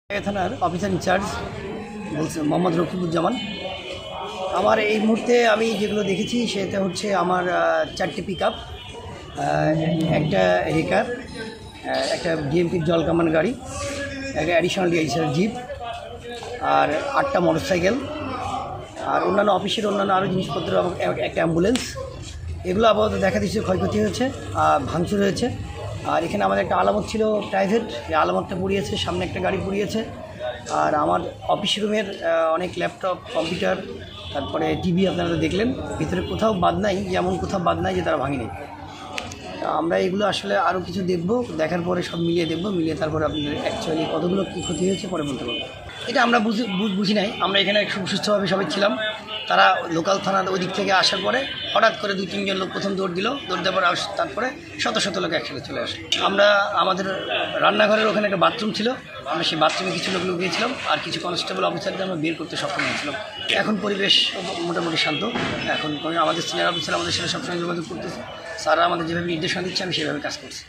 থানার officer in charge বলছে মোহাম্মদ রফিকুজ্জামান। আমার এই মুহূর্তে আমি যেগুলো দেখেছি সেটা হচ্ছে আমার 4টে পিক আপ, একটা রেকার, একটা ডিএমপির জলকামান গাড়ি, একটা অ্যাডিশনাল ডিআইসির জিপ, আর 8টা মোটরসাইকেল, আর অন্যান্য অফিসের অন্যান্য আরও জিনিসপত্র, একটা অ্যাম্বুলেন্স। এগুলো আপাতত দেখা দিচ্ছে ক্ষয়ক্ষতি হয়েছে, ভাঙচুর হয়েছে। আর এখানে আমাদের একটা আলামত ছিল প্রাইভেট, এই আলামতটা পুড়িয়েছে, সামনে একটা গাড়ি পুড়িয়েছে। আর আমার অফিস রুমের অনেক ল্যাপটপ, কম্পিউটার, তারপরে টিভি আপনারা দেখলেন, ভিতরে কোথাও বাদ নাই, যেমন কোথাও বাদ নাই যে তারা ভাঙেনি। আমরা এগুলো আসলে আরও কিছু দেখব, দেখার পরে সব মিলিয়ে দেখব, মিলিয়ে তারপরে আপনাদের অ্যাকচুয়ালি কতগুলো কী ক্ষতি হয়েছে পরে বলতে পারবো। এটা আমরা বুঝি নাই। আমরা এখানে সুস্থভাবে সবাই ছিলাম। তারা লোকাল থানার ওই দিক থেকে আসার পরে হঠাৎ করে 2-3 জন লোক প্রথম দৌড় দিল, দৌড় দেওয়ার পরে তারপরে শত শত লোক একসাথে চলে আসে। আমরা আমাদের রান্নাঘরের ওখানে একটা বাথরুম ছিল, আমরা সেই বাথরুমে কিছু লোক লুকিয়েছিলাম, আর কিছু কনস্টেবল অফিসারকে আমরা বের করতে সক্ষম হয়েছিলাম। এখন পরিবেশ মোটামুটি শান্ত। এখন আমাদের সিনিয়র অফিসার আমাদের সাথে সবসময় যোগাযোগ করতেছে, স্যাররা আমাদের যেভাবে নির্দেশনা দিচ্ছে আমি সেভাবে কাজ করছি।